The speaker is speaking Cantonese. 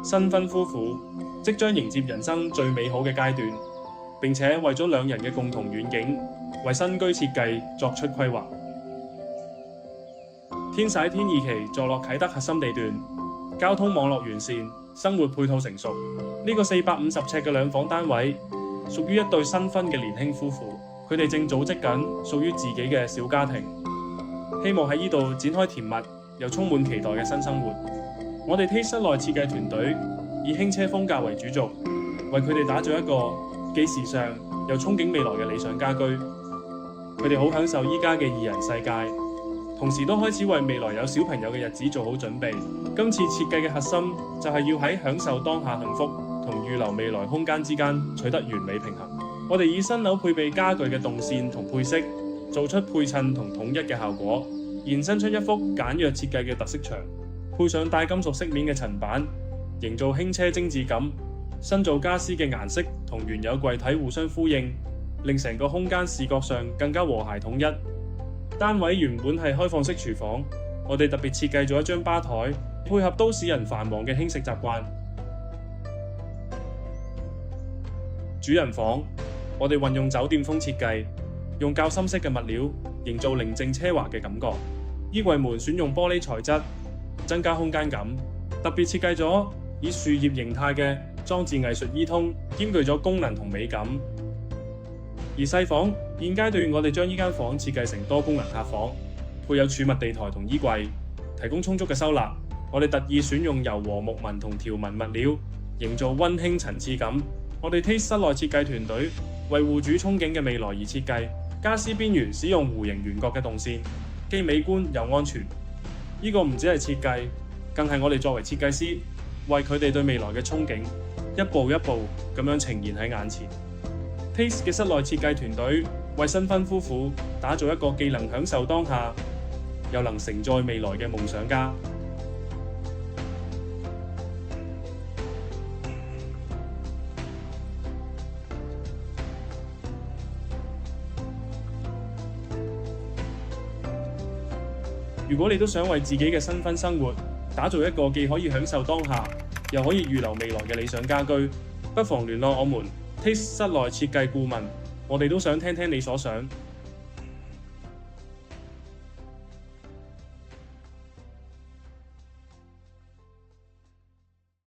新婚夫婦即將迎接人生最美好嘅階段，並且為咗兩人嘅共同遠景，為新居設計作出規劃。天璽天二期坐落啟德核心地段，交通網絡完善，生活配套成熟。呢個450尺嘅兩房單位，屬於一對新婚嘅年輕夫婦，佢哋正組織緊屬於自己嘅小家庭，希望喺呢度展開甜蜜又充滿期待嘅新生活。我哋 Taste 室內設計團隊以輕車風格為主軸，為佢哋打造一個既時尚又憧憬未來嘅理想家居。佢哋好享受依家嘅二人世界，同時都開始為未來有小朋友嘅日子做好準備。今次設計嘅核心就係要喺享受當下幸福同預留未來空間之間取得完美平衡。我哋以新樓配備家具嘅動線同配色，做出配襯同統一嘅效果，延伸出一幅簡約設計嘅特色牆，配上帶金屬飾面嘅層板，營造輕奢精緻感。新造家私嘅顏色同原有櫃體互相呼應，令成個空間視覺上更加和諧統一。單位原本係開放式廚房，我哋特別設計咗一張吧台，配合都市人繁忙嘅輕食習慣。主人房，我哋運用酒店風設計，用較深色嘅物料，營造寧靜奢華嘅感覺。衣櫃門選用玻璃材質，增加空間感。特別設計咗以樹葉形態嘅裝置藝術衣通，兼具咗功能同美感。而細房，現階段我哋將呢間房設計成多功能客房，配有儲物地台同衣櫃，提供充足嘅收納。我哋特意選用柔和木紋同條紋物料，營造溫馨層次感。我哋 Taste 室內設計團隊為戶主憧憬嘅未來而設計，家私邊緣使用弧形圓角嘅動線，既美觀又安全。呢個唔只係設計，更係我哋作為設計師，為佢哋對未來嘅憧憬，一步一步咁樣呈現喺眼前。Taste 嘅室內設計團隊為新婚夫婦打造一個既能享受當下，又能承載未來嘅夢想家。如果你都想為自己嘅新婚生活打造一個既可以享受當下，又可以預留未來嘅理想家居，不妨聯絡我們 Taste 室內設計顧問，我哋都想聽聽你所想。